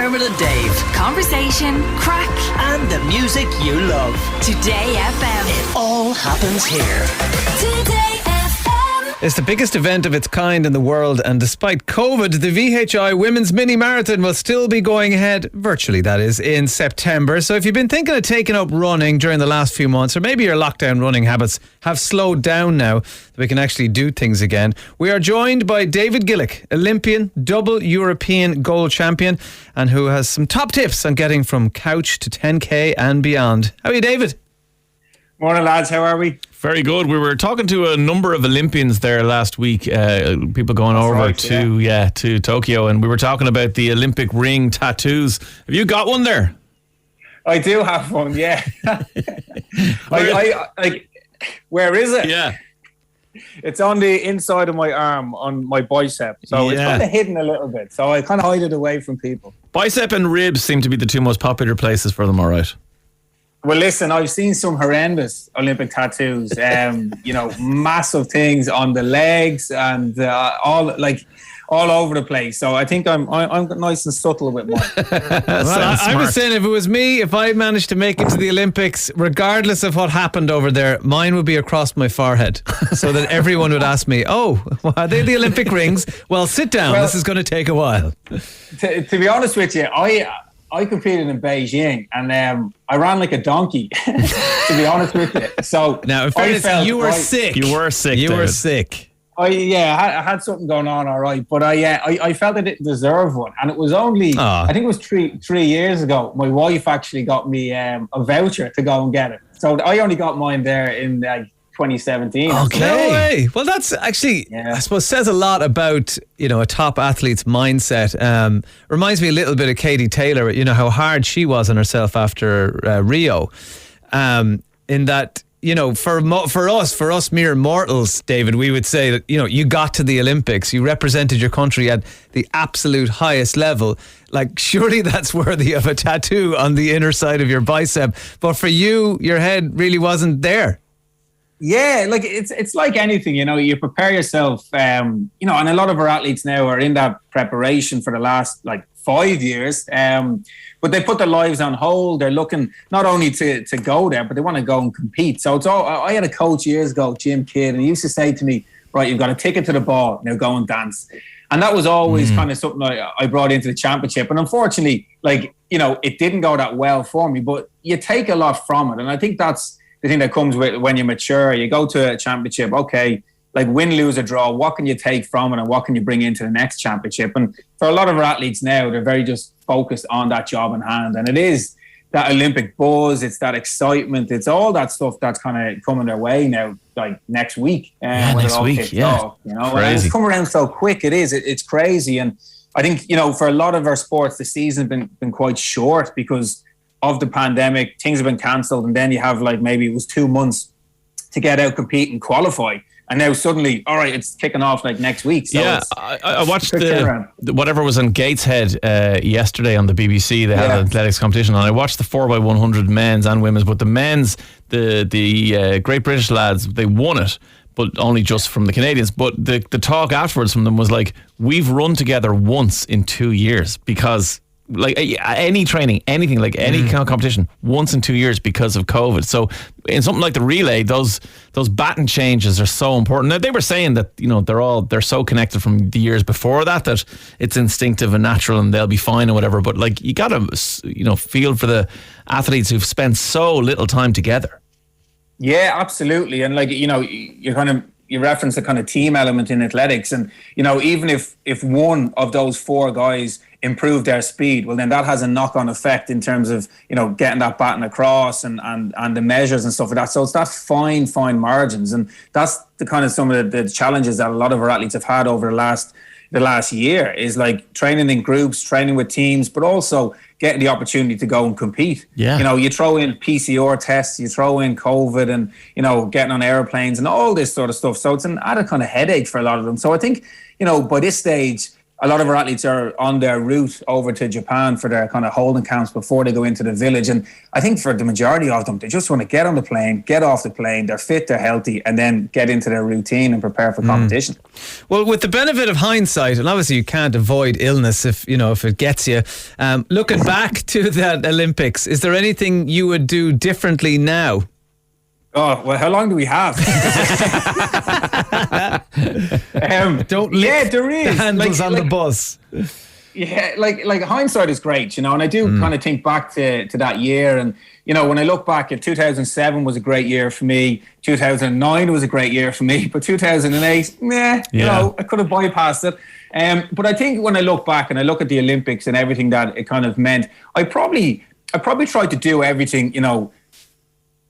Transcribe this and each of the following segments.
Dermot and Dave. Conversation, crack, And the music you love. Today FM. It all happens here. Today FM. It's the biggest event of its kind in the world, and despite COVID, the VHI Women's Mini Marathon will still be going ahead, virtually that is, in September. So if you've been thinking of taking up running during the last few months, or maybe your lockdown running habits have slowed down now that we can actually do things again, we are joined by David Gillick, Olympian, double European gold champion, and who has some top tips on getting from couch to 10K and beyond. How are you, David? Morning, lads. How are we? Very good. We were talking to a number of Olympians there last week, people going over right, to Tokyo, and we were talking about the Olympic ring tattoos. Have you got one there? I do have one, yeah. Where is it? Yeah. It's on the inside of my arm, on my bicep. So it's kind of hidden a little bit. So I kind of hide it away from people. Bicep and ribs seem to be the two most popular places for them, all right? Well, listen, I've seen some horrendous Olympic tattoos. Massive things on the legs and all over the place. So I think I'm nice and subtle with mine. I was saying, if it was me, if I managed to make it to the Olympics, regardless of what happened over there, mine would be across my forehead, so that everyone would ask me, "Oh, are they the Olympic rings? Well, sit down. This is going to take a while." To be honest with you, I competed in Beijing and I ran like a donkey, to be honest with you. So now, in fairness, you were sick. You were sick. You were sick. I had something going on, all right, but I felt I didn't deserve one, and it was only I think it was three years ago. My wife actually got me a voucher to go and get it, so I only got mine there in 2017. Okay. No way. Well, that's actually, I suppose, says a lot about, a top athlete's mindset. Reminds me a little bit of Katie Taylor, how hard she was on herself after Rio. In that, for us mere mortals, David, we would say that, you got to the Olympics, you represented your country at the absolute highest level. Like, surely that's worthy of a tattoo on the inner side of your bicep. But for you, your head really wasn't there. Yeah, like it's like anything, you prepare yourself, and a lot of our athletes now are in that preparation for the last 5 years, but they put their lives on hold. They're looking not only to go there, but they want to go and compete. So it's all. I had a coach years ago, Jim Kidd, and he used to say to me, "Right, you've got a ticket to the ball, now go and dance." And that was always kind of something I brought into the championship. And unfortunately, it didn't go that well for me, but you take a lot from it. And I think that's the thing that comes with when you mature. You go to a championship, okay, win, lose, or draw, what can you take from it and what can you bring into the next championship? And for a lot of our athletes now, they're very just focused on that job in hand. And it is that Olympic buzz, it's that excitement, it's all that stuff that's kind of coming their way now, next week. Next week, off, and it's come around so quick, it's crazy. And I think, for a lot of our sports, the season's been quite short because of the pandemic. Things have been cancelled, and then you have maybe it was 2 months to get out, compete and qualify, and now suddenly, all right, it's kicking off next week. So I watched whatever was on Gateshead yesterday on the BBC. They had an athletics competition, and I watched the 4x100 men's and women's. But the men's, the Great British lads, they won it, but only just from the Canadians. But the talk afterwards from them was we've run together once in 2 years, because any training, anything, any kind of competition, once in 2 years because of COVID. So in something like the relay, those baton changes are so important. Now, they were saying that they're so connected from the years before that it's instinctive and natural and they'll be fine or whatever. But you gotta feel for the athletes who've spent so little time together. Yeah, absolutely. And you reference the kind of team element in athletics, and even if one of those four guys improve their speed, well, then that has a knock-on effect in terms of getting that baton across and the measures and stuff like that. So it's that fine margins, and that's the kind of some of the challenges that a lot of our athletes have had over the last year, is training in groups, training with teams, but also getting the opportunity to go and compete. Yeah. You throw in PCR tests, you throw in COVID, and getting on airplanes and all this sort of stuff. So it's an added kind of headache for a lot of them. So I think by this stage, a lot of our athletes are on their route over to Japan for their kind of holding camps before they go into the village. And I think for the majority of them, they just want to get on the plane, get off the plane, they're fit, they're healthy, and then get into their routine and prepare for competition. Well, with the benefit of hindsight, and obviously you can't avoid illness if it gets you. Looking back to that Olympics, is there anything you would do differently now? Oh, well, how long do we have? Don't lift there is. the handles on the bus. Yeah, like hindsight is great, and I do kind of think back to that year, and when I look back at 2007 was a great year for me, 2009 was a great year for me, but 2008, I could have bypassed it. But I think when I look back and I look at the Olympics and everything that it kind of meant, I probably tried to do everything,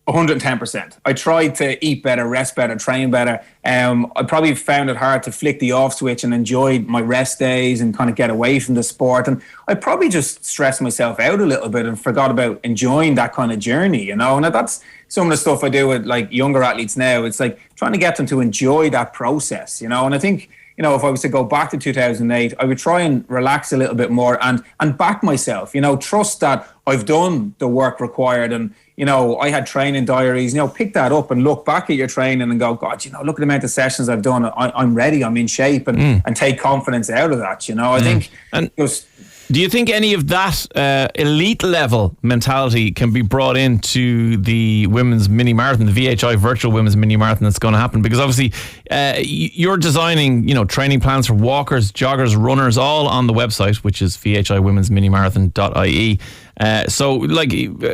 110%. I tried to eat better, rest better, train better. I probably found it hard to flick the off switch and enjoy my rest days and kind of get away from the sport. And I probably just stressed myself out a little bit and forgot about enjoying that kind of journey, And that's some of the stuff I do with like younger athletes now. It's like trying to get them to enjoy that process, And I think, if I was to go back to 2008, I would try and relax a little bit more and back myself, trust that I've done the work required. And, I had training diaries, pick that up and look back at your training and go, God, look at the amount of sessions I've done. I'm ready, I'm in shape and take confidence out of that, I think do you think any of that elite level mentality can be brought into the women's mini marathon, the VHI virtual women's mini marathon that's going to happen? Because obviously you're designing, training plans for walkers, joggers, runners, all on the website, which is VHIWomen'sMiniMarathon.ie. So,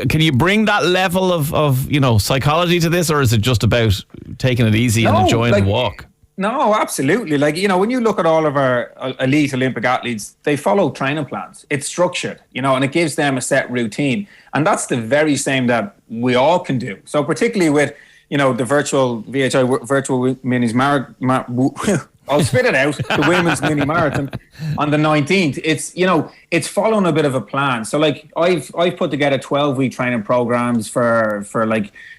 can you bring that level of psychology to this, or is it just about taking it easy and enjoying the walk? No, absolutely. When you look at all of our elite Olympic athletes, they follow training plans. It's structured, and it gives them a set routine. And that's the very same that we all can do. So particularly with, the virtual VHI virtual minis marathon, I'll spit it out, the women's mini marathon on the 19th. It's following a bit of a plan. So I've put together 12-week training programs for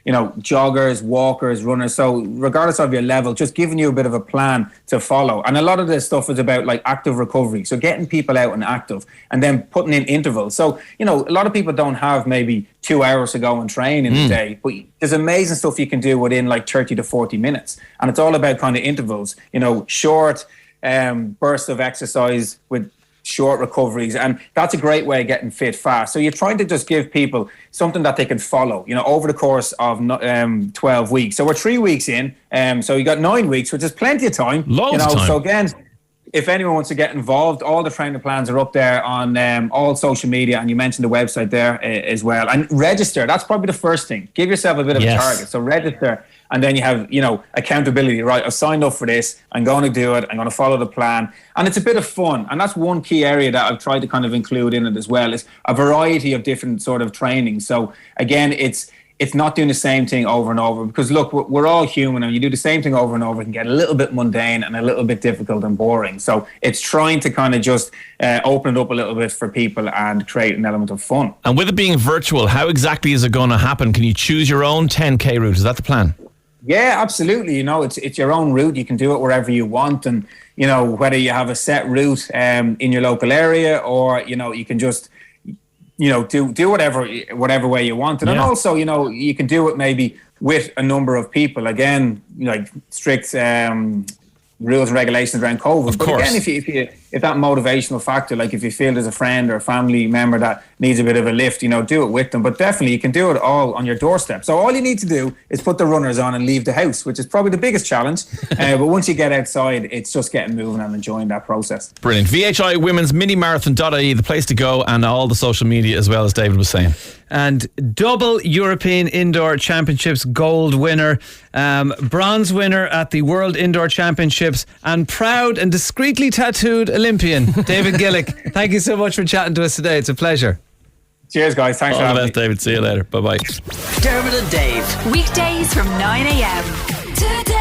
joggers, walkers, runners. So regardless of your level, just giving you a bit of a plan to follow. And a lot of this stuff is about active recovery. So getting people out and active and then putting in intervals. So, a lot of people don't have maybe 2 hours to go and train in a day, but there's amazing stuff you can do within 30 to 40 minutes. And it's all about kind of intervals, short bursts of exercise with short recoveries, and that's a great way of getting fit fast. So you're trying to just give people something that they can follow, over the course of 12 weeks. So we're 3 weeks in, so you got 9 weeks, which is plenty of time. Loads of time. So again, if anyone wants to get involved, all the training plans are up there on all social media, and you mentioned the website there as well. And register, that's probably the first thing. Give yourself a bit of a target. So register, and then you have, accountability, right? I've signed up for this, I'm going to do it, I'm going to follow the plan. And it's a bit of fun. And that's one key area that I've tried to kind of include in it as well, is a variety of different sort of training. So again, it's not doing the same thing over and over, because look, we're all human, and you do the same thing over and over, it can get a little bit mundane and a little bit difficult and boring. So it's trying to kind of just open it up a little bit for people and create an element of fun. And with it being virtual, how exactly is it going to happen? Can you choose your own 10K route? Is that the plan? Yeah, absolutely. It's your own route. You can do it wherever you want, and whether you have a set route in your local area, or you can just do whatever way you want. And also, you can do it maybe with a number of people. Again, strict rules and regulations around COVID. Of but course. Again, if that motivational factor, if you feel there's a friend or a family member that needs a bit of a lift, do it with them. But definitely you can do it all on your doorstep. So all you need to do is put the runners on and leave the house, which is probably the biggest challenge. But once you get outside, it's just getting moving and enjoying that process. Brilliant. VHI Women's Minimarathon.ie, the place to go, and all the social media as well, as David was saying. And double European Indoor Championships gold winner, bronze winner at the World Indoor Championships, and proud and discreetly tattooed Olympian, David Gillick. Thank you so much for chatting to us today. It's a pleasure. Cheers, guys. Thanks for having me. All the best, David. See you later. Bye-bye. Dermot and Dave. Weekdays from 9 a.m. Today